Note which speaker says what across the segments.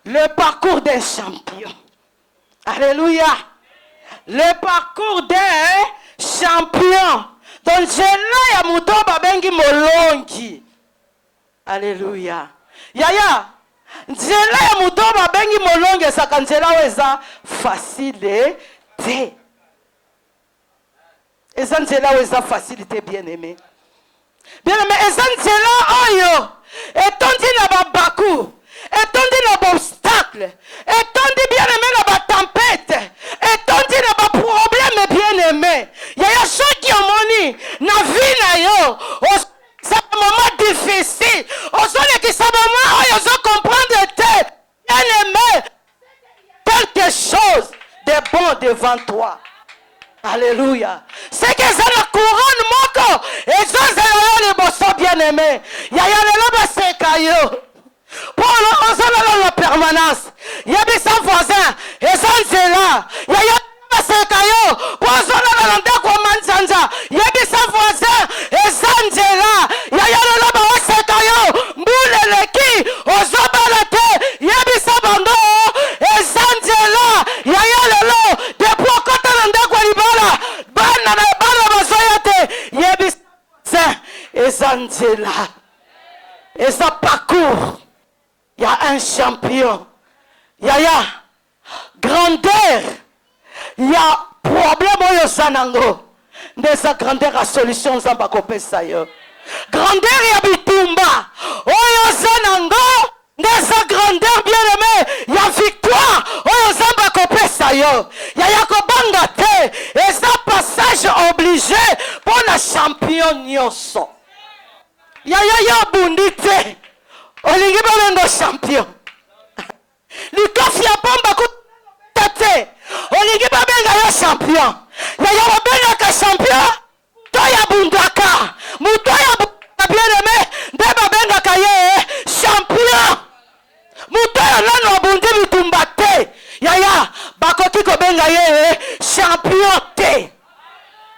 Speaker 1: Le parcours d'un champion. Alléluia. Le parcours d'un champion. Donc, nzela ya muto babengi molongi. Alléluia. Yaya. Nzela ya muto babengi molongi saka nzela weza facile te. Eza nzela weza facilité bien aimé. Bien aimé, eza nzela oyo etondi na babaku. Etondi na obstacle, etondi bien aimé na ba tempête, etondi na ba problème bien aimé. Yaya soki omoni na vie na yo, c'est un moment difficile. Osone ki sa moment oyo zo comprendre te, bien aimé, quelque chose de bon devant toi. Alléluia. C'est que c'est la couronne moko, et ça c'est le bosso bien aimé. Yaya lelo ba seka yo. Pour la permanence, il y a des sans voisins, et sans cela, il y a des cailloux, pour il y a des sans voisins, et sans cela, il y a des cailloux, boule le qui, aux obalate, il y a des sabando, et sans cela, il y a le lot, des pocotes de Gualibala, banana, bazoyate, il y a des saints, et sans cela, et ça parcourt. Il y a un champion. Il y a grandeur. Il y a problème au sanango. Nesa grandeur à solution zamba kopesa yo. Grandeur ya bitumba. Oyo sanango. Nesa grandeur bien aimé. Il y a victoire. Oyo zamba kopesa yo. Il y a kobanga te. Et ça passage obligé pour la champion nyoso. Il y a bundite. Olingi babengo champion. Likofi ya bomba kutate. Olingi babenga yo champion. Yaya babenga ka champion. Toya bundaka. Mutoya bundaka bien aimé. Nde babenga ka ye champion. Mutoya nano abundi bitumba te. Yaya bakoki kobenga ye champion te.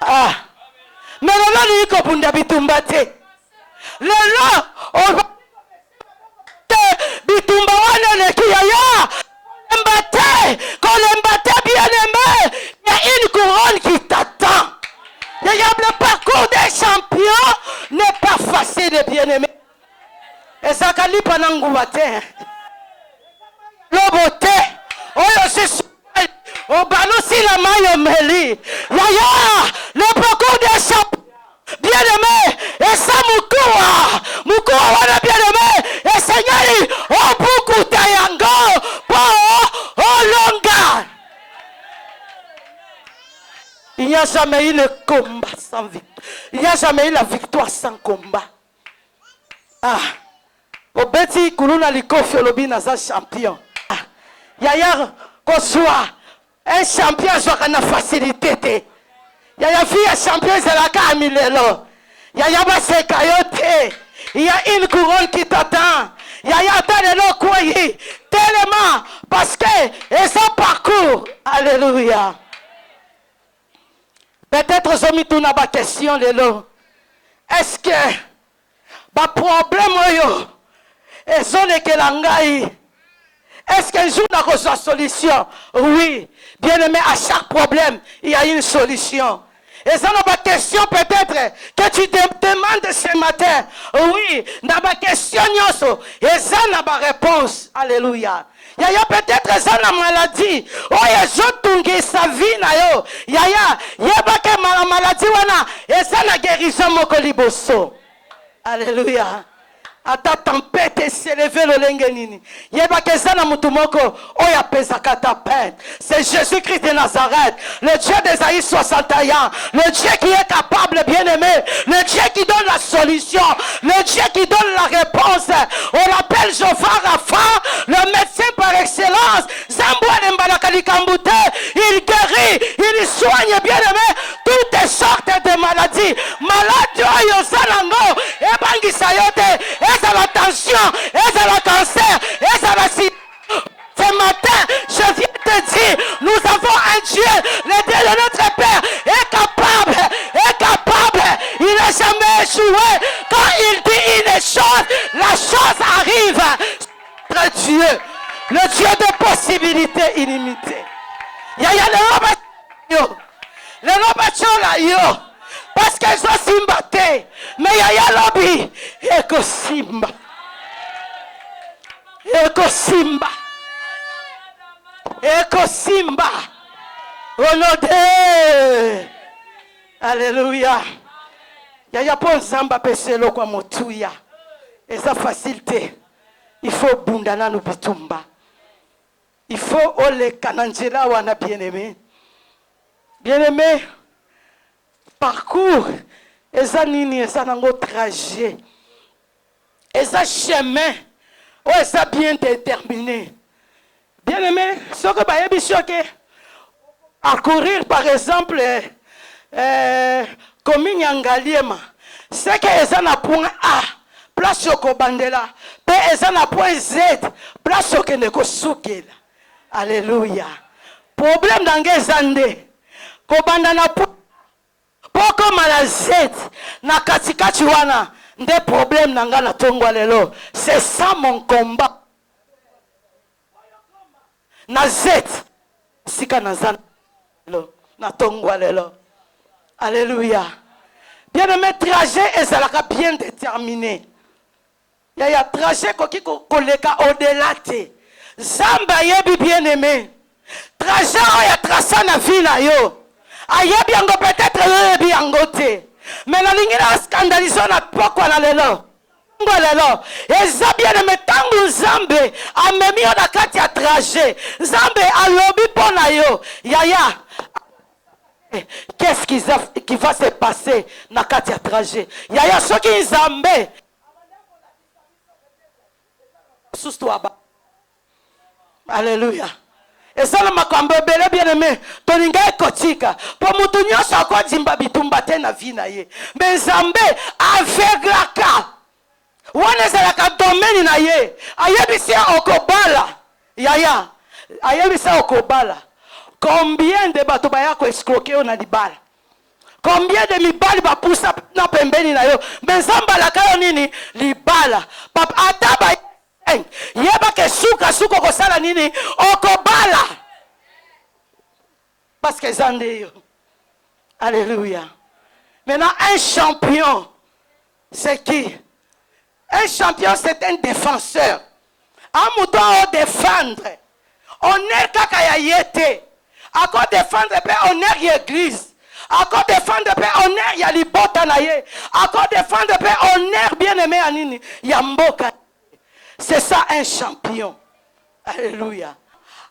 Speaker 1: Ah. Mais lelo ni ko bunda bitumba te. Lelo bitumba wana neki yaya kolembate bien aimé. Il y a une couronne qui t'attend. Le parcours des champions n'est pas facile bien aimé. Et ça kali panangouate lobote oyo c'est au balosi la mayo meli yaya le parcours des champions bien aimé. Et ça mukua wana bien aimé. Et Seigneur oh beaucoup tayango pour longa. Il n'y a jamais eu le combat sans victoire. Il n'y a jamais eu la victoire sans combat. Ah, au beti kuluna likofi olobi naza champion. Ah, yaya koswa un champion soit na facilité te. Yaya fille champion c'est la camilelo. Yaya baseka yote. Il y a une couronne qui t'attend. Yaya talelo koyi tellement parce que et son parcours. Alléluia. Peut-être zomi tuna ba question lelo. Est-ce que ba problème yo ezone ke langai? Est-ce qu'un jour n'a reçu la solution? Oui. Bien aimé, à chaque problème, il y a une solution. Et ça, ma question peut-être que tu te demandes ce matin. Oui, dans ma question, et ça, n'a pas réponse. Alléluia. Il y a peut-être ça, la maladie. Oh, il y a tout sa vie. Il y a pas que la maladie, et ça, la guérison, mon coliboso. Alléluia. Ata tempête s'est levé le lengenini. Yeba kezana mutumoko oya pesaka ta peine. C'est Jésus-Christ de Nazareth, le Dieu d'Ésaïe 61, le Dieu qui est capable, bien-aimé, le Dieu qui donne la solution, le Dieu qui donne la réponse. On l'appelle Jehovah Rapha, le médecin par excellence. Zambouane Mbalakalikambute, il guérit, il soigne, bien-aimé, toutes sortes de maladies. Maladie oyosanango, ebangisayote, et la tension, et la cancer, et la sida. Ce matin, je viens te dire, nous avons un Dieu, le Dieu de notre Père, est capable, il n'a jamais échoué. Quand il dit une chose, la chose arrive. Notre Dieu, Le Dieu de possibilités illimitées. Yaya le roba chola yo. Parce qu'ils sont simbaté. Mais yaya lobby. Eko simba. Eko simba. Eko simba. Onode. Alléluia. Yaya pon zamba peselo kwa motuya. Et sa facilité. Il faut bundana no bitumba. Il faut ole kananjela wana bien-aimé. Bien-aimé, parcours, eza nini, eza nango trajet. Eza chemin, ou eza bien déterminé. Bien-aimé, ce que bayebi choqué, parcourir par exemple, commune Yangaliema, c'est que eza na point A, place yoko bandela, pe eza na point Z, place yoko neko soukela. Alléluia. Problème dans zande. Kobanda na poko malazet na katikati wana nde problème nanga na tongwa lelo. C'est ça mon combat. Na zet sika na zan lelo na tongwa lelo. Alléluia. Bien-aimé, trajet ezalaka bien déterminé. Yaya trajet koki koleka au-delà te. Zamba yebi bien-aimé. Trajet oya trasa na vie na yo. Ayebi yango peut-être yo yebi yango te. Mais na lingi na scandaliser na pokwa na lelo. Ngo lelo. Eza bien-aimé tangu Zambe amemi yo na kati ya trajet. Zambe alobi pona yo. Yaya. Qu'est-ce qui va se passer na kati ya trajet? Yaya soki Zambe. Sustwaba. Alléluia. Et ça, le makambo bele bien aimé. Toninga ekotika. Pour mutu nyonso akodimba bitumba te na vie na ye. Mais Nzambe aveglaka. Wana ezalaka domaine na ye. Ayebisi okobala. Yaya. Ayebisi okobala. Combien de bato bayako escroquer yo na libala? Combien de mibali bapusa na pembeni na yo? Mais Nzambe alaka yo nini? Libala. Papa ataba yeba ke suka kosala nini okobala parce que zande yo. Alléluia. Maintenant un champion c'est qui? Un champion c'est un défenseur. Amuto o défendre honneur kaka ya yete ako défendre pe honneur ya église ako défendre pe honneur ya libota na ye ako défendre pe honneur bien-aimé ya nini ya mboka. C'est ça un champion. Alléluia.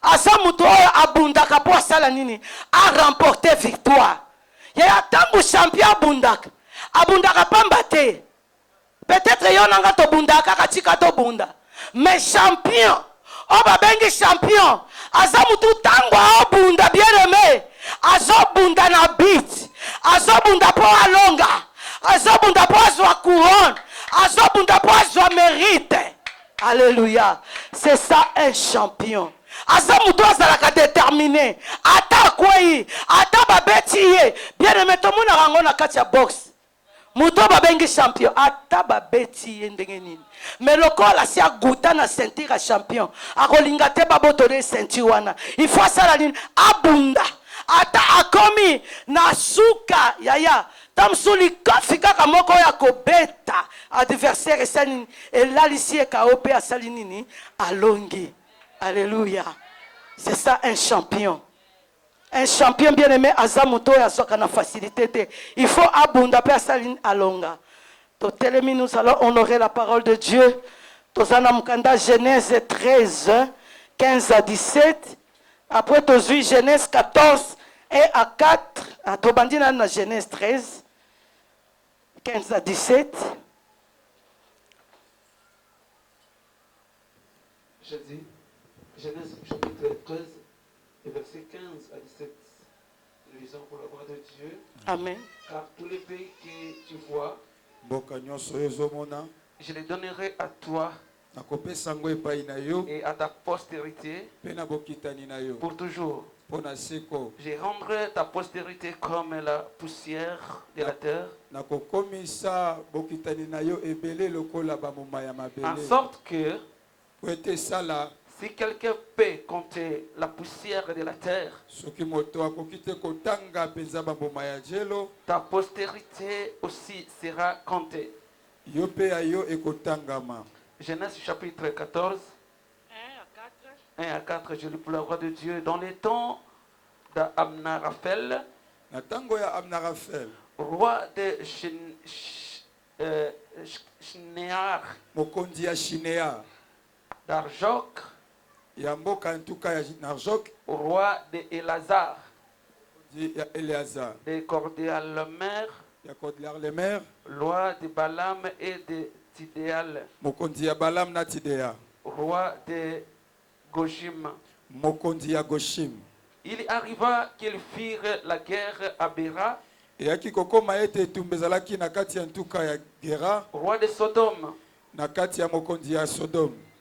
Speaker 1: Asa muto abundaka po asala nini a remporter victoire. Ya tangu champion abundaka pamba te. Peut-être yo nanga to bundaka katika to bunda. Mais champion, o babengi champion. Asa mutu tangu abunda bien aimé. Azo bunda na beat. Azo bunda po alonga. Azo bunda po azwa couronne. Azo bunda po azwa mérite. Alléluia. C'est ça un champion. Azamuto azalaka déterminé. Ata kwei, ata babeti ye. Bien aimé to mona rango na kati ya box. Muto babengi champion. Ata babeti ye ndenge nini. Mais lokola si aguta na ceinture ya champion. Akolinga te babotole ceinture wana. Il faut sala nini abunda. Ata akomi na suka yaya. Tamsuli kafika kamoko ya kobeta adversaire esani elalisi ekaope asali nini alongi. Alléluia. C'est ça un champion. Un champion bien-aimé azamuto ya soka na facilité te. Il faut abunda pe asali alonga. Totelemi, nous allons honorer la parole de Dieu. Tozana mukanda Genèse 13 15 à 17. Après tozui Genèse 14 et à 4. Tobandina na Genèse 13 15 à 17.
Speaker 2: Je dis, Genèse chapitre 13, et verset 15 à 17. Nous lisons pour la gloire de Dieu.
Speaker 1: Amen.
Speaker 2: Car tous les pays que tu vois, je les donnerai à toi et à ta postérité pour toujours. Je rendrai ta postérité comme la poussière de la terre, en sorte que Si quelqu'un peut compter la poussière de la terre, ta postérité aussi sera comptée. Genèse chapitre 14, 1 à 4, je lis pour la voix de Dieu. Dans les temps d'Amnaraphel, roi de Shinéar, d'Arjok, roi de Élazar, de Cordial-le-Mer, roi de Balaam et de Tidéal, roi de Goshim. Il arriva qu'ils firent la guerre à Béra, roi de Sodome,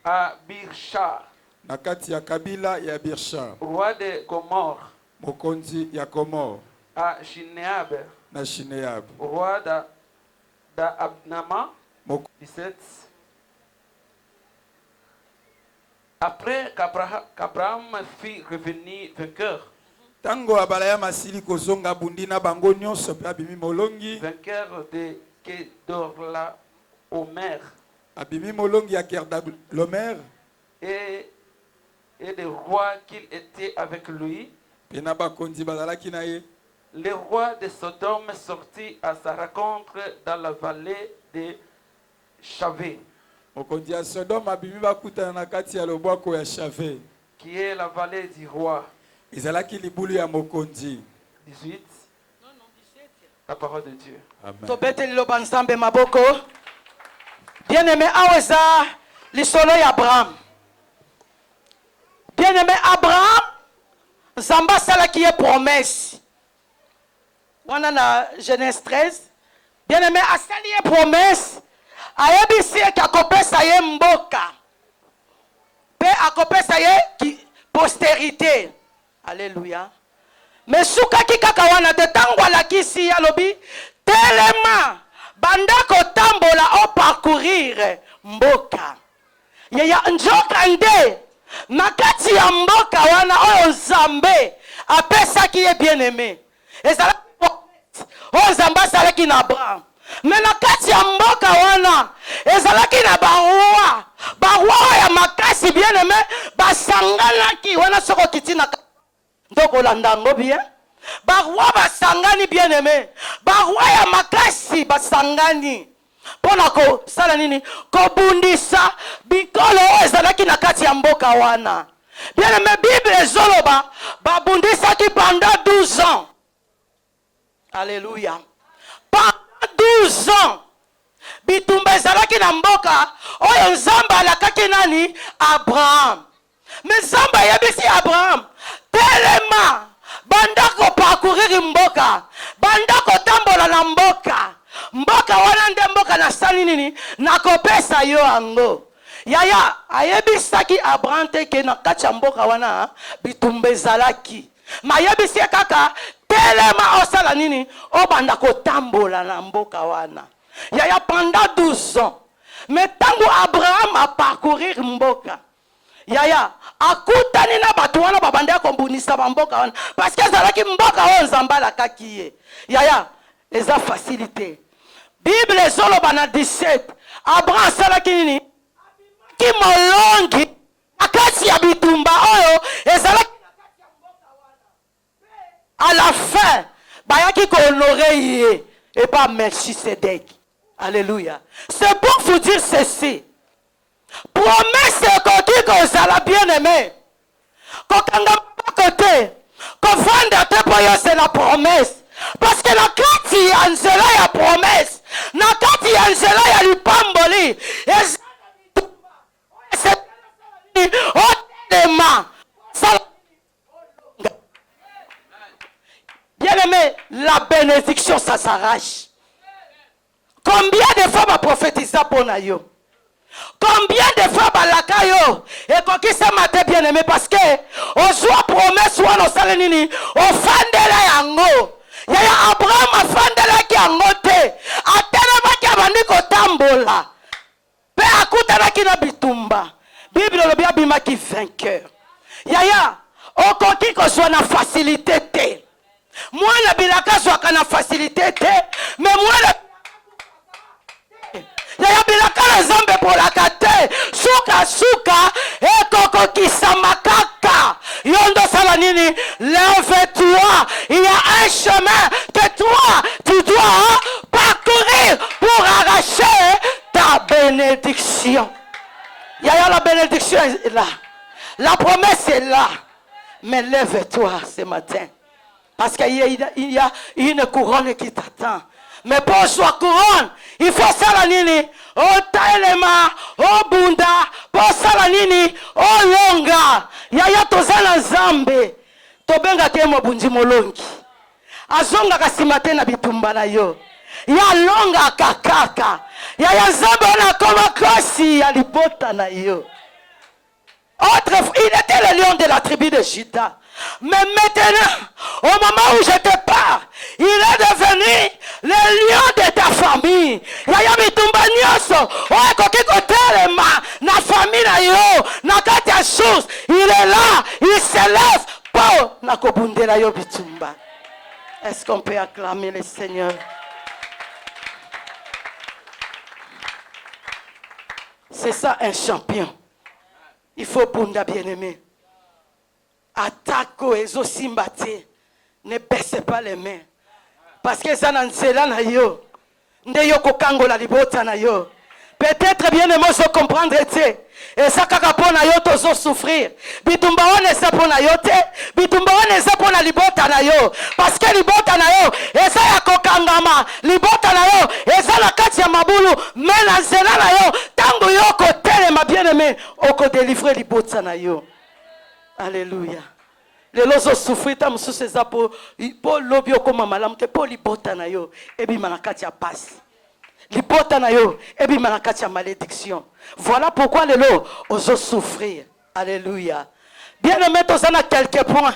Speaker 2: à Birsha, roi de Gomorre, à Shineab, roi d'Abnama. 17. Après qu'Abraham fit revenir vainqueur, vainqueur de Kedorlaomer, et des rois qui étaient avec lui, le roi de Sodome sortit à sa rencontre dans la vallée de Chavé, qui est la vallée du roi. 18. La parole de Dieu.
Speaker 1: Bien-aimé, Aweza, l'isolo Abraham. Bien-aimé, Abraham, Zamba Sala qui est promesse. On a la Genèse 13. Bien-aimé, Asali est promesse. Ayebisi akopesa ye mboka. Pe akopesa ye ki postérité. Alléluia. Mais souka ki kaka wana te tangwa la kisi ya lobi telema bandako tambola o parcourir mboka. Yaya njoka nde nakati ya mboka wana oyo Nzambe apesa ki ye bien-aimé. Ezala o Nzambe asalaki na Abraham. Mais na kati ya mboka wana ezalaki na barwa ya makasi bien-aimé basanganaki wana soko kitina ndoko landango bien barwa basangani bien-aimé barwa ya makasi basangani pona ko sala nini ko bundisa bikolo ezalaki na kati ya mboka wana bien-aimé Bible ezoloba babundisaki pendant 12 ans. Alléluia. 12 ans. Bitumba ezalaki na mboka oyo Nzamba alakaki nani Abraham. Mais Nzamba yebisi Abraham telema bandako parcourir mboka bandako tambola na mboka wana nde mboka na sali nini nakopesa yo ango. Yaya ayebisaki Abraham te ke na kati ya mboka wana bitumba ezalaki. Ma yebisi kaka telema osala nini obanda kotambola na mboka wana. Yaya pendant 12 ans. Mais tango Abraham a parcourir mboka. Yaya akutani na batu wana babanda kombunisa mboka wana parce que ezalaki mboka oyo Nzamba alakaki ye. Yaya eza facilité. Bible ezoloba na 17. Abraham asalaki nini? Ki molongi akati ya bitumba oyo ezalaki à la fin, bayaki ko honorer et pas Melchisedec. Alléluia. C'est pour vous dire ceci. Promesse que vous allez bien aimer. Quand on a côté, quand vendre te payer c'est la promesse. Parce que la kati Angela ya promesse. Na kati Angela ya lipamboli. C'est honnêtement. Bien-aimé, la bénédiction, ça s'arrache. Combien de fois va prophétiser pour nous? Combien de fois va la yo? Et quand qui ça m'a bien-aimé parce que on soit promesse ou on s'en nini, on fandela yango. Yaya Abraham a fandela ki angote. Atena ba ki abandi ko tambola. Pe akuta na ki na bitumba. Bible le bien bima qui vainqueur. Yaya, okoki ko soit na facilité te. Moi la bilaka soit na facilité te, mais moi la Yaya bilaka la zambe pour la kate. Suka ekoko kisamakaka. Yondo salanini, lève-toi. Il y a un chemin que toi tu dois parcourir pour arracher ta bénédiction. Yaya, la bénédiction est là. La promesse est là. Mais lève-toi ce matin. Parce qu'il y a une couronne qui t'attend. Mais pour soit couronne, il faut ça la nini. Oh taelema, oh bunda, pour ça la nini, oh longa. Yaya tozana zambe. Tobenga kemo bundi molongi. Azonga kasimate na bitumba na yo. Ya longa kakaka. Yaya zambe na koma kosi ya libota na yo. Il était le lion de la tribu de Juda. Mais maintenant, au moment où je te parle, il est devenu le lion de ta famille. Yaya mitumba nyoso. Oye koki kotelema na famille na yo. Na kati ya chose. Il est là. Il s'élève pour na kobundela yo bitumba. Est-ce qu'on peut acclamer le Seigneur? C'est ça un champion. Il faut bunda bien-aimé. Attaque et simbate. Ne baissez pas les mains. Parce que ça n'en sait là na yo. Nde yo kokango la libota na yo. Peut-être bien-aimé se comprendre été. Et ça kakapona yo tozo souffrir. Bitumba one sa pona yo te. Bitumba one sa pona libota na yo. Parce que libota na yo esa ya kokangama. Libota na yo esa la kati ya mabulu. Mais na zela na yo tango yo ko tele ma bien-aimé oko délivrer libota na yo. Alléluia. Les lozo souffrir tam sous ces apo pour lobio comme malamu te pour libota na yo ebi manakati ya passe. Libota na yo ebi manakati ya malédiction. Voilà pourquoi les lots osent souffrir. Alléluia. Bien-aimé, tous en a quelques points.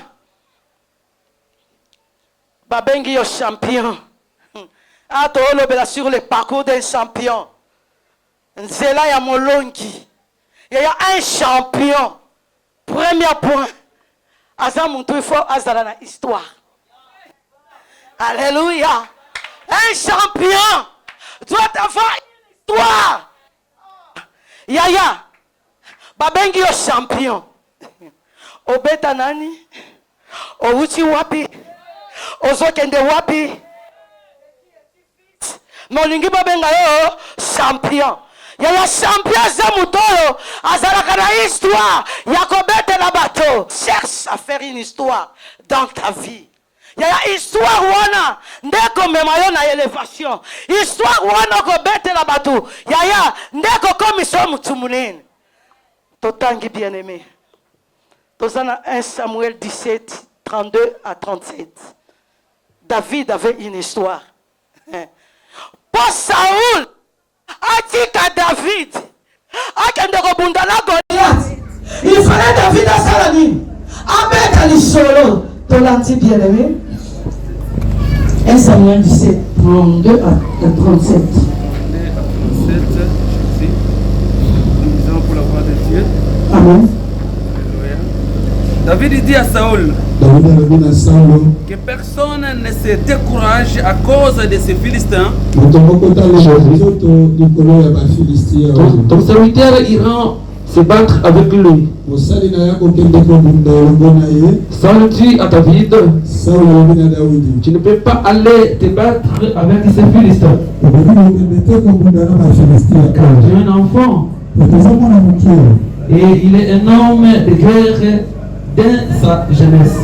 Speaker 1: Babengi yo champion. Ato olobela sur le parcours d'un champion. Nzela ya molongi. Il y a un champion. Premier point. Azamuntu il faut azala na histoire. Alléluia. Un champion doit avoir une histoire. Yaya. Babengi yo champion. Obeta nani? Ouchi wapi? Ozokende wapi? Molingi babenga yo champion. Yaya champion za mutolo azalaka na histoire ya kobete la bateau. Cherche à faire une histoire dans ta vie. Yaya histoire wana ndeko mema yo na élévation. Histoire wana kobete la bateau. Yaya ndeko komiso mutu munene. Totangi bien-aimé. Tozana 1 Samuel 17, 32 à 37. David avait une histoire. Pour Saoul, atika David, akendeko bundala Goliath. Il fallait David à Salamine. Avec Ali Solo, Tolanti bien-aimé. 1 Samuel 17, 32 à 37. Amen.
Speaker 2: David dit à Saoul que personne ne se décourage à cause de ces Philistins.
Speaker 3: Ton serviteur ira se battre avec lui. Saul dit à David, tu ne peux pas aller te battre avec ces Philistins. Car tu es un enfant. Et il est un homme de guerre dans sa jeunesse.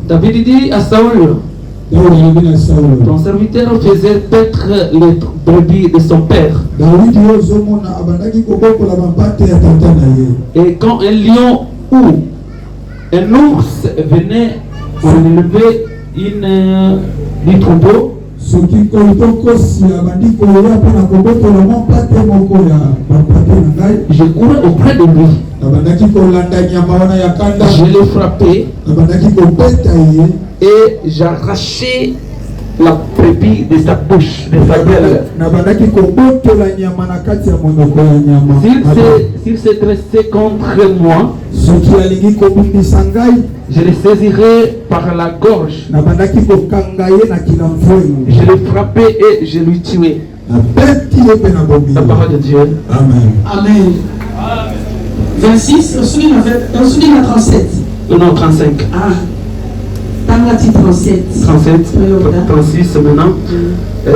Speaker 3: David dit à Saul, ton serviteur faisait paître les brebis de son père. Et quand un lion ou un ours venait enlever du troupeau, je courais auprès de lui. Je l'ai frappé et j'arrachais la brebis de sa bouche, de sa gueule. S'il s'est dressé contre moi, je le saisirai par la gorge. Je le frappai et je lui tuai. La parole de Dieu.
Speaker 4: Amen.
Speaker 1: Amen. 26, on se dit la 37.
Speaker 3: Non, 35.
Speaker 1: Ah. Dans la 37.
Speaker 3: 36 maintenant.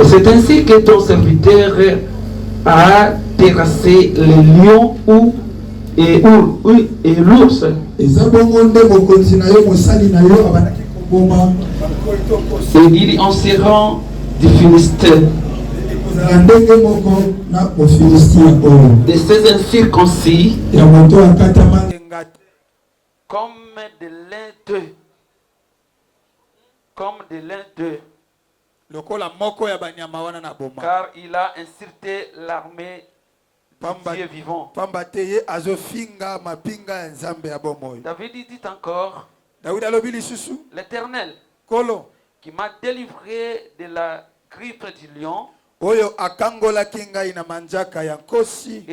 Speaker 3: C'est ainsi que ton serviteur a terrassé les lions et l'ours. Et il en sera du Philistin. De ces incirconcis,
Speaker 2: comme de l'un d'eux. Comme de l'un d'eux. Car il a insulté l'armée du Dieu vivant. David dit encore, l'Éternel qui m'a délivré de la griffe du lion et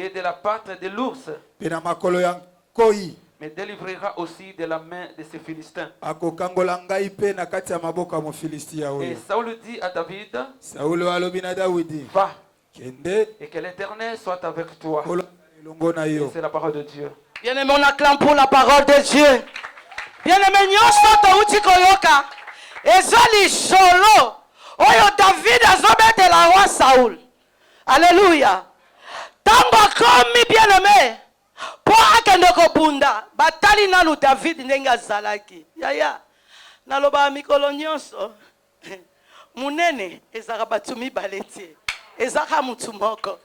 Speaker 2: de la patte de l'ours, me délivrera aussi de la main de ces Philistins. Et Saül dit à David, va, et que l'Éternel soit avec toi. Et c'est la parole de Dieu.
Speaker 1: Bien-aimé, on acclame pour la parole de Dieu. Bien-aimé, nyonso touti koyoka ezali solo oyo David azobetela roi Saul. Alléluia. Tango komi bien-aimé po akende kobunda batali nanu David ndenge azalaki. Yaya naloba mikolo nyonso munene ezaka batu mibale te ezaka mutu moko.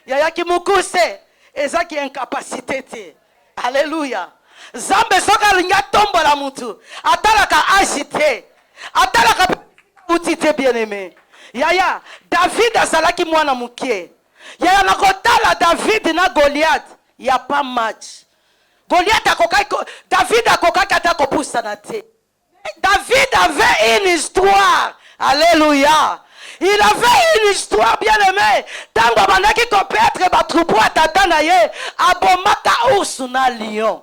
Speaker 1: Yaya kimukuse ezaki incapacité te. Alléluia. Zambe soka linga tombola mutu atalaka agité atalaka utite bien-aimé. Yaya David azalaki mwana mukie. Yaya nakotala David na Goliath. Il n'y a pas match. Goliath a David a poussé na te. David avait une histoire. Alléluia. Il avait une histoire bien aimée. Tango bandaki ko peut-être ba troupeau atata na ye abomaka ours na lion.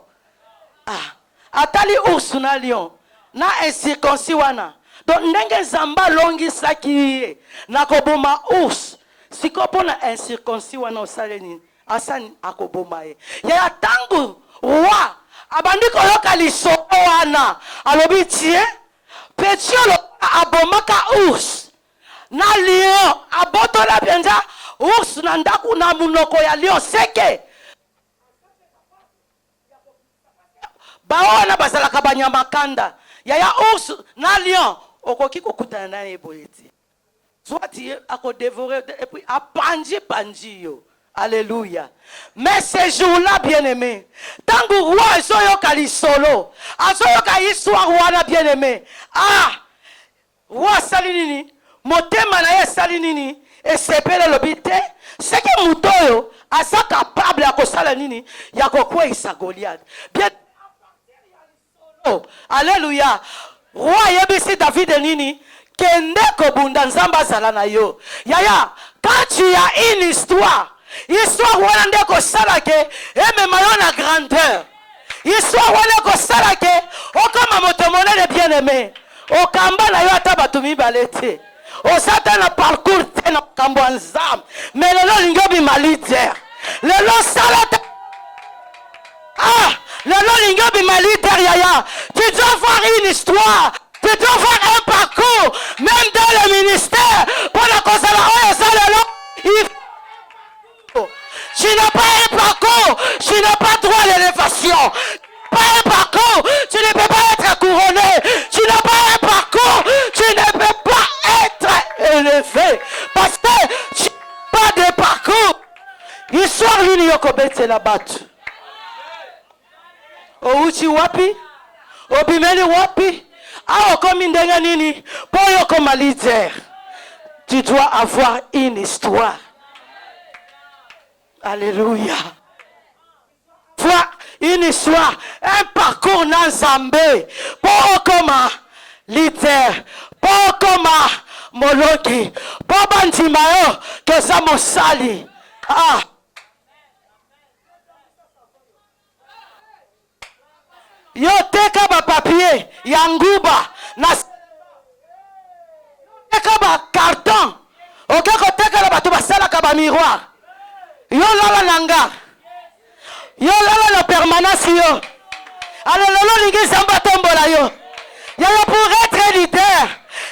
Speaker 1: Ah, atali ours na lion. Na incirconcis wana. Donc ndenge zamba longi saki na koboma ours. Sikopo na incirconcis wana osaleni. Asan akoboma ye. Ya tangu roi abandi koyoka lisoko wana. Alobi tie Petiolo abomaka ours. Na lion abotola penza ours na ndaku na munoko ya lion seke. Baona bazalaka banyama kanda. Ya ours na lion okoki kokutana na ye boyeti. Soit ako dévorer et puis a panji yo. Alléluia. Mais ces jours-là, bien-aimés, tant que roi azoyoka lisolo, azoyoka histoire wana bien-aimé. Ah, roi salinini, motema na ye salinini, et sepele lobite, c'est que mutoyo asa capable ya kosala nini, ya kokwesa Goliath. Bien. Alléluia. Roi yebisi David nini, kende kobunda nzamba zala na yo. Yaya, quand tu as une histoire, histoire wana ndeko salake emema yo na grandeur. Histoire wana ko salake okama moto monene bien aimé. Okamba na yo ata batu mibale te. Osata na parcours te na kambo nzam. Mais lelo lingobi maliter. Lelo salata. Ah, lelo lingobi maliter yaya. Tu dois voir une histoire. Tu dois voir un parcours. Même dans le ministère. Pour la cause de la oya salelo. Tu n'as pas un parcours, tu n'as pas droit à l'élévation. Pas un parcours, tu ne peux pas être couronné. Tu n'as pas un parcours, tu ne peux pas être élevé. Parce que tu n'as pas de parcours. Histoire l'uni yokobete la batte. Ouchi wapi? Obimeli wapi? Ah, comme indenga nini? Pour yokoma leader. Tu dois avoir une histoire. Alléluia. Vois une histoire, un parcours dans Zambé. Pour comment leader, pour comment molongi po bandima yo toza mosali. Yo teka ba papier ya nguba na teka ba carton oke kotekela bato basalaka ba miroir. Yo lala nanga, yo lala na permanence yo. Alors lolo lingi zamba tombola yo. Pour être leader,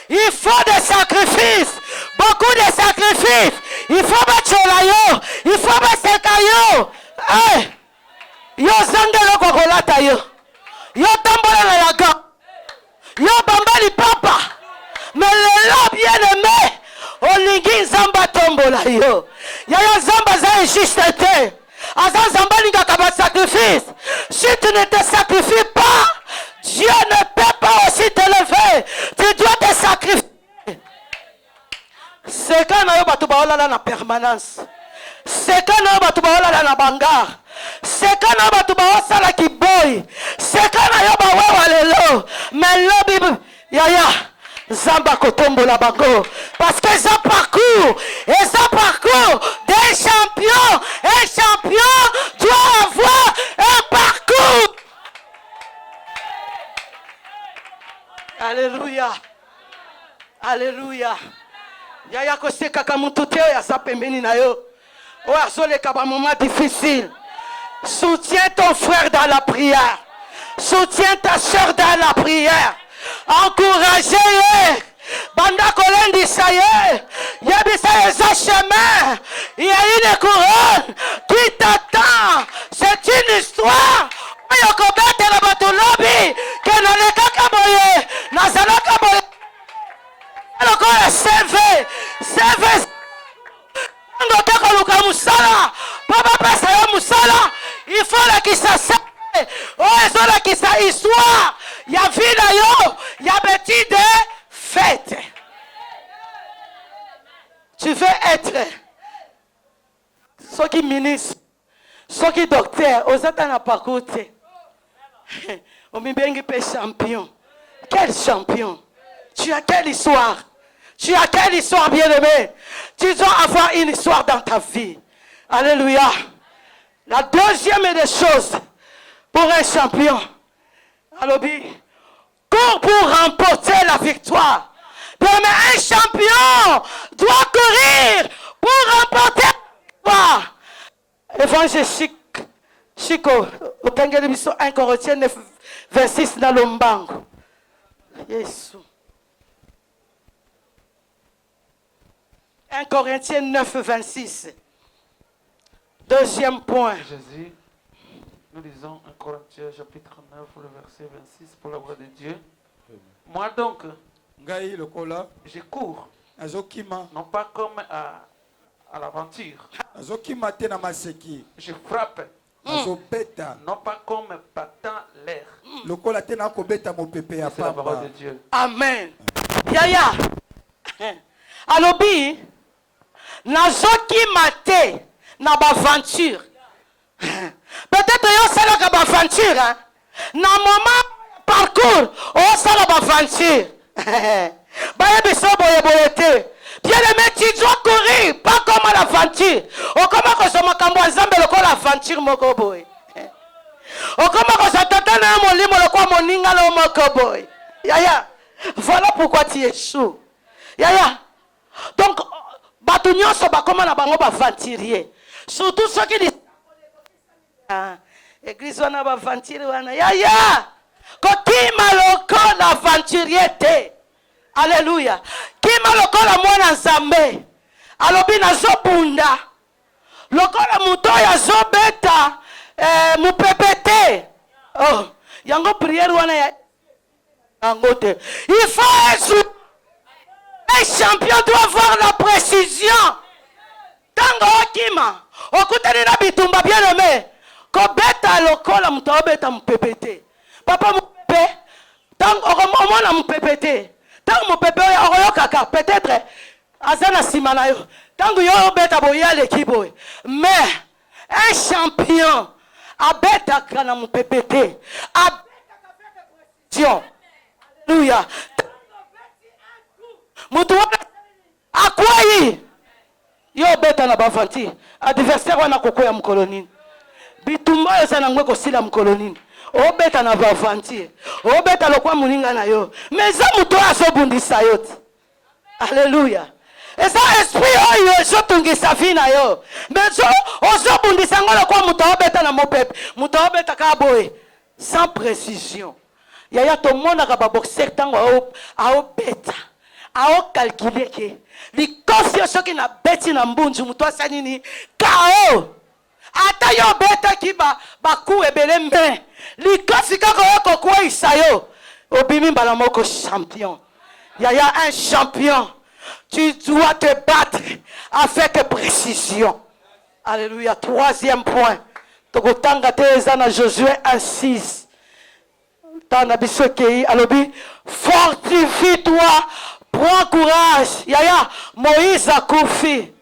Speaker 1: il faut des sacrifices, beaucoup de sacrifices. Il faut battre yo, il faut battre yo. Yo zangelo kokolata yo. Yo tombola na yaga. Yo bambali papa. Mais le bien aimé, olingi zamba tombola yo. Yaya zamba za injusté. Azan zamba linga kaba sacrifice. Si tu ne te sacrifies pas, Dieu ne peut pas aussi te lever. Tu dois te sacrifier. C'est quand on va te la permanence. C'est quand on va te la bangar. C'est quand on va te la kiboy. C'est quand on va lelo. Mais le Bible, yaya, zamba kotombo la bango. Parce que ça parcourt. Et ça parcourt des champions. Un champion doit avoir un parcours. Alléluia. Alléluia. Yaya koseka kamuntu teo ya sa pembeni na yo. O azoleka ba moment difficile. Soutiens ton frère dans la prière. Soutiens ta soeur dans la prière. Encouragez-les. Banda kolendisa ye. Yabisa yeza chemin. Il y a une couronne qui t'attend. C'est une histoire. Yokobete la batulobi. Kenale kakaboye. Nazala kaboye. Alors qu'on CV. Il faut que ça s'appelle. Oh, il faut que ça histoire. Il y a vie là, il y a petit de fête. Tu veux être ceux qui ministre, ceux qui docteur, aux autres n'a pas côté. On me bengi pe champion. Quel champion? Tu as quelle histoire? Tu as quelle histoire, bien-aimé? Tu dois avoir une histoire dans ta vie. Alléluia. La deuxième des choses pour un champion, Alobi, cours pour remporter la victoire. Mais un champion doit courir pour remporter la victoire. Évangile Chico, au Tangeli 1 Corinthiens 9, 26 dans l'Ombango. Jésus. 1 Corinthiens 9, 26. Deuxième point.
Speaker 2: Jésus, nous lisons 1 Corinthiens chapitre 9, le verset 26 pour la voix de Dieu. Moi donc, je cours, non pas comme à l'aventure. Je frappe, non pas comme battant l'air. C'est la parole de Dieu.
Speaker 1: Amen. Yaya. Alobi, nazoki mate na baventure. Peut-être yo sala ka baventure, hein. Na moment parcours, o sala baventure. Baye biso boye boyete. Bien aimé, tu dois courir, pas comme à l'aventure. O koma ko so makambo nzambe lokola aventure moko boy. O koma ko so tata na molimo lokola moninga lo moko boy. Yaya, voilà pourquoi tu échoues. Yaya. Donc, batunyo so bakoma na bango baventurier. Surtout ceux qui disent église wana baventurier wana. Yaya! Kokima lokola aventurier te. Alléluia. Kima lokola mwana nzambe. Alobi nazobunda. Lokola muto ya zobeta mupepete. Oh, yango prière wana ya angote. Il faut être un champion doit avoir la précision. Tango okima, okutani na bitumba bien aimé. Ko beta lokola muto beta mupepete. Papa mupepe, tango omona mupepete. Tango mupepe oyo kaka peut-être azana simana yo. Tango yo beta boya l'équipe. Mais un champion a beta kana mupepete. A beta précision. Alléluia. Mutu wana akwei yo beta na bavanti adversaire wana kokoya mokolo nini bitumba oyo eza nango ekosila mokolo nini obeta na bavanti obeta lokwa moninga na yo mais eza moto oyo azobundisa yo ti alleluya eza esprit oyo ezotungisa vi na yo mais ozobundisa yango lokwa moto obeta na mopepe moto obeta kaka boye sans précision yaya tomonaka baboxer ntango aobeta aokalkule ke likosi yo soki na beti na mbunzu moto asa nini kao ata yo obetaki baku ebele mbe likosi kaka oyo kokweyisa yo obimi mbala moko champion yaya un champion tu dois te battre avec précision. Alléluia. Troisième point. Tokotanga te eza na Josué 1:6. Tana bisokei alobi fortifie-toi, prends courage. Yaya Moïse a confié.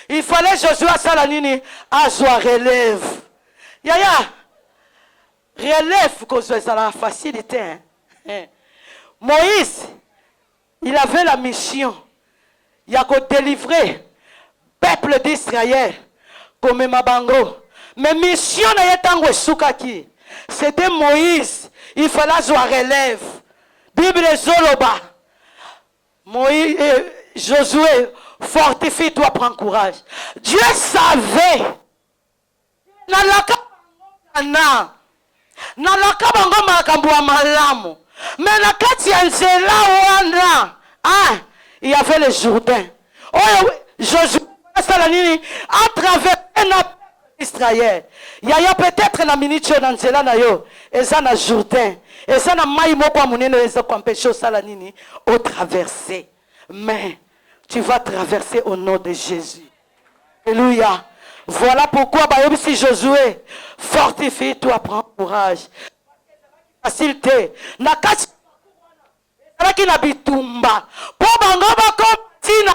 Speaker 1: Il fallait Josué asala nini azwa relève. Yaya relève kozwa ezala facilité. Moïse il avait la mission il y a qu'à délivrer peuple d'Israël comme Mabango. Mais mission n'a pas soukaki. C'était Moïse. Il fallait avoir relève. Bible Zoloba. Moïse, Josué, fortifie-toi, prends courage. Dieu savait. Mais la il y avait le Jourdain. Oh, Josué, à travers Israël. Il y a peut-être la minute dans Zéla na yo. Et ça na Jourdain. Et ça na maïmo kwa muneno et ça kwampecho salanini au traverser. Mais tu vas traverser au nom de Jésus. Alléluia. Voilà pourquoi si Josué fortifie-toi, prends courage. Facilité. Nakati qui na bitumba pour bango bakotina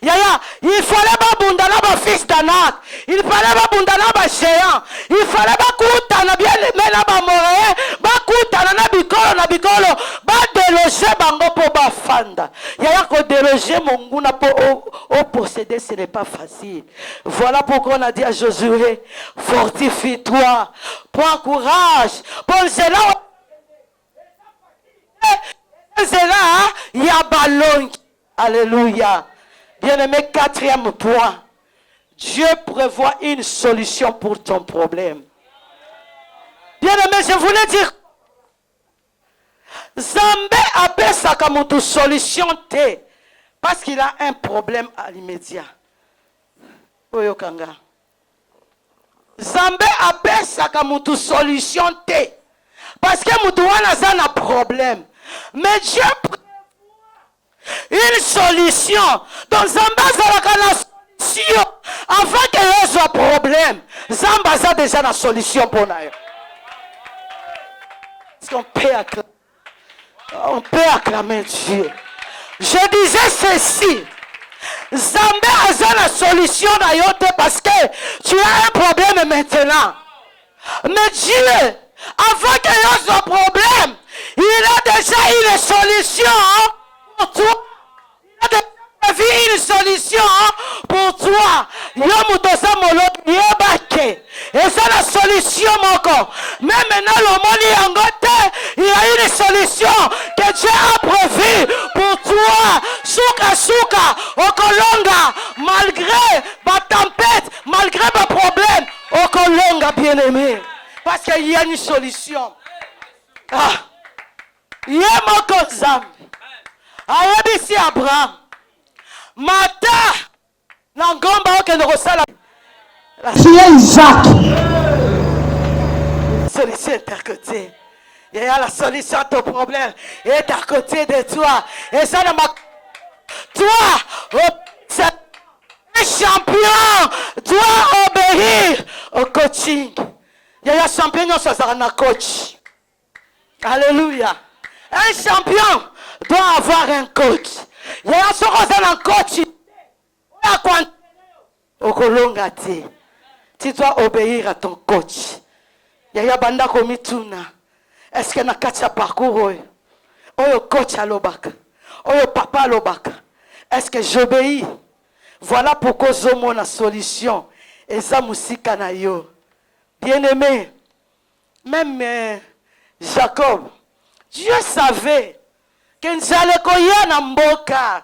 Speaker 1: yaya il fallait babundana ba fils d'Anak il fallait babundana ba géant il fallait bakutana bien aimé na ba moyen bakutana na bikolo ba déloger bango pour ba fanda yaya ko déloger monguna pour au posséder ce n'est pas facile. Voilà pourquoi on a dit à Josué fortifie-toi, prends courage, pour cela c'est là, il y a ballon. Alléluia. Bien-aimé, quatrième point. Dieu prévoit une solution pour ton problème. Bien-aimé, je voulais dire, Zambé appelle ça comme une solution T. Parce qu'il a un problème à l'immédiat. Oyokanga. Zambé appelle ça comme une solution T. Parce que Moutouana a un problème. Mais Dieu prévoit une solution. Donc Zamba a la solution. Avant qu'il y ait un problème, Zamba a déjà la solution pour nous. Est-ce qu'on peut acclamer? On peut acclamer Dieu. Je disais ceci. Zambé a la solution parce que tu as un problème maintenant. Mais Dieu, avant qu'il y ait un problème, il a déjà une solution pour toi. Il a déjà vu une solution pour toi. Et c'est la solution encore. Mais maintenant, le monde il y a une solution que Dieu a prévue pour toi. Souka, Okolonga, malgré ma tempête, malgré ma problème, Okolonga, bien-aimé. Parce qu'il y a une solution. Ah. Il y a mon conzam. Ayabisi Abraham. Mata. Nangomba oke nogosala.
Speaker 4: Qui est Isaac?
Speaker 1: Solution est à côté. Il y a la solution à ton problème. Est à côté de toi. Et ça ne m'a. Toi, c'est un champion. Dois obéir au coaching. Il y a un champion sur un coach. Alléluia. Un champion doit avoir un coach. Il y a un coach. Tu dois obéir à ton coach. Il y a banda komituna. Est-ce que na kacha parcours oyo coach alobaka, oyo papa alobaka. Est-ce que j'obéis? Voilà pourquoi j'ai mon solution. Et ça, musika na yo. Bien-aimé, même Jacob, Dieu savait que Nzalekoya na mboka.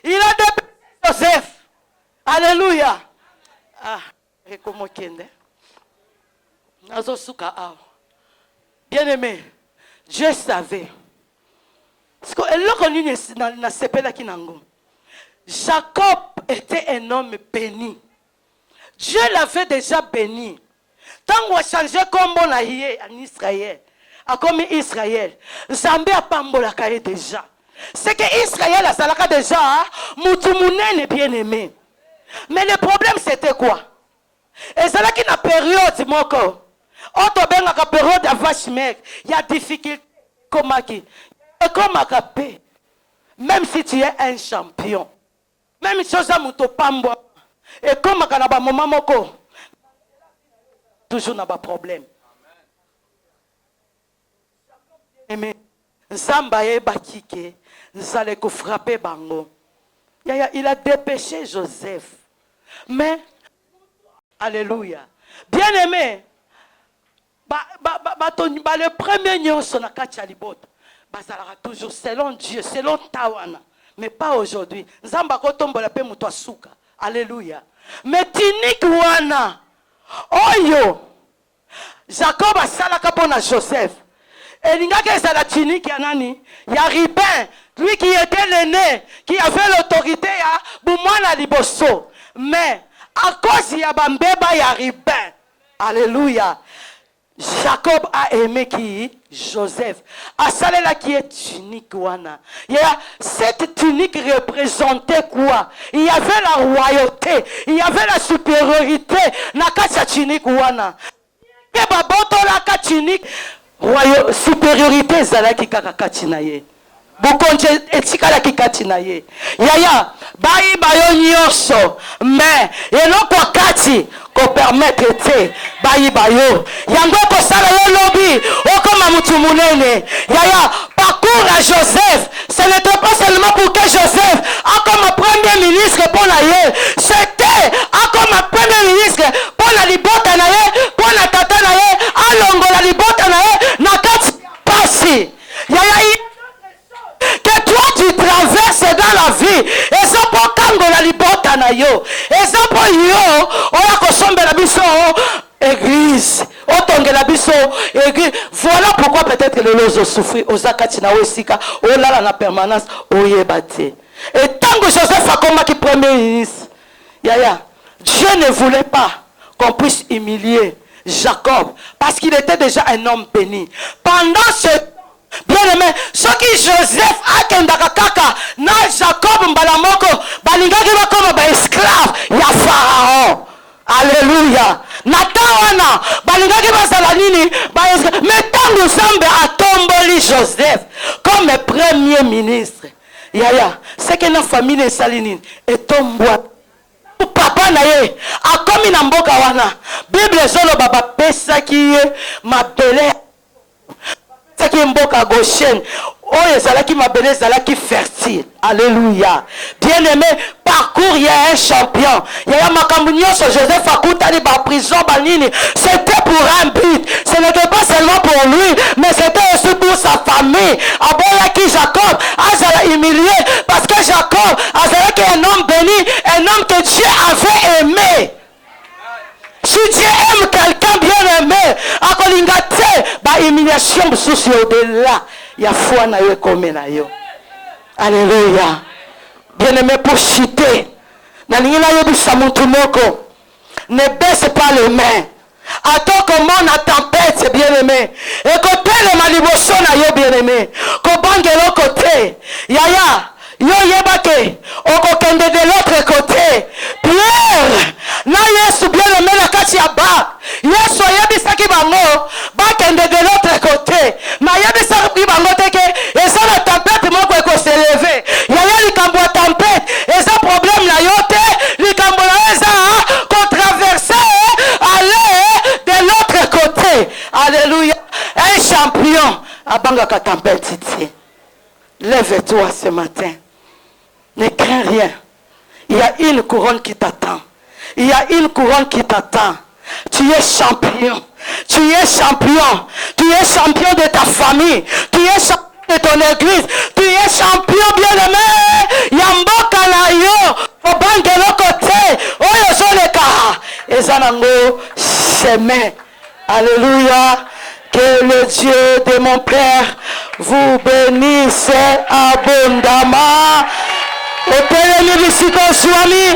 Speaker 1: Il a dépêché Joseph. Alléluia. Ah, bien-aimé, Dieu savait. Jacob était un homme béni. Dieu l'avait déjà béni. Tant qu'on a changé comme on a hier en Israël, comme Israël, Zambé a pambolaka déjà. C'est que Israël a salaka déjà, Moutoumounen est bien aimé. Mais le problème c'était quoi? Et c'est là qu'il y a une période, moko. Auto benga ka période de vache mec, il y a difficulté comme qui. Comme à paix. Même si tu es un champion. Même chose à Mouto Pambo. Et comme à la moment moko. Toujours n'a pas problème. Mais Zamba e bakike, Nzale ko frapper bango. Il a dépêché Joseph. Mais alléluia. Bien aimé. Le premier nion son a kachalibot. Bazalaka toujours selon Dieu, selon Tawana. Mais pas aujourd'hui. Zamba kotombo la pe muto suka. Alléluia. Mais tinik wana. Oyo. Jacob a salaka pona Joseph. Et l'ingake c'est la tinik yanani. Ya Ribin, lui qui était l'aîné, qui avait l'autorité à Boumana Liboso. Mais à cause de Bambeba ya Ribin. Alléluia. Jacob a aimé qui? Joseph. Asalela qui est tunique wana. Cette tunique représentait quoi? Il y avait la royauté, il y avait la supériorité. Nakasa tunique wana. Baboto la tunique supériorité zalaki kakakati na ye. Bukonje etikala kikati na ye. Yaya bayi bayo nyonso mais eloko kati ko permettre te bayi bayo yango ko sala yo lobi okoma mutu munene. Yaya parcours à Joseph, ce n'était pas seulement pour que Joseph a comme premier ministre pour la ye, c'était a comme premier ministre pour la libota na ye, pour la tata na ye, alongo la libota na ye na kati pasi. Yaya que toi tu traverses dans la vie et ça pour kango la libota na yo et ça pour yo oya kosombe la biso église otonge la biso église. Voilà pourquoi peut-être que le lozo souffrir ozakati na osika olala na permanence oyebate. Et tant que Joseph a comme qui premier ministre, yaya Dieu ne voulait pas qu'on puisse humilier Jacob parce qu'il était déjà un homme béni. Pendant ce bien-aimé, ce qui Joseph a kendaka kaka na Jacob mbalamoko balingaki bakoma ba esclave ya Pharaon. Alléluia. Natawana balingaki bazala nini ba esclave. Mais tango Nzambe atomboli Joseph comme premier ministre. Yaya, c'est que na famille esalinini etombwa. Papa na ye akomi na mboka wana. Bible zolo baba pesa ki mabele qui mboka Goshen. Oh, ezalaki mabele ezalaki fertile. Alléluia. Bien-aimé, parcours, il y a un champion. Il y a makambu nyonso Joseph akutani ba prison banini. C'était pour un but. Ce n'était pas seulement pour lui, mais c'était aussi pour sa famille. Aboyaki Jacob azala humilié parce que Jacob azalaki un homme béni, un homme que Dieu avait aimé. Si Dieu aime quelqu'un bien aimé, à kolingate, ba humiliation souci au-delà. Il y a foi na yo comme na yo. Alléluia. Bien aimé pour chuter. Na lingina yo bisa muntu moko. Ne baisse pas les mains. Attends comment on a tempête, bien aimé. Et côté le maliboso na yo bien aimé. Ko bangelo côté. Yaya. Yo yebake, okokende de l'autre côté. Pierre, na Yesu bien aimé la kati ya ba. Yesu yebisaki bango, bakende de l'autre côté. Na yebisaki bango teke, et ça la tempête moko eko se lever. Yaya likambo tempête, et ça problème na yote, likambo na eza ko traverser aller de l'autre côté. Alléluia. Un champion abanga ka tempête ici. Lève-toi ce matin. Ne crains rien. Il y a une couronne qui t'attend. Il y a une couronne qui t'attend. Tu es champion. Tu es champion. Tu es champion de ta famille. Tu es champion de ton église. Tu es champion, bien-aimé. Yamboka na yo. Obange le côté. Oyo zoleka. Ezanango chemin. Alléluia. Que le Dieu de mon Père vous bénisse abondamment. Opeleni bisiko swami.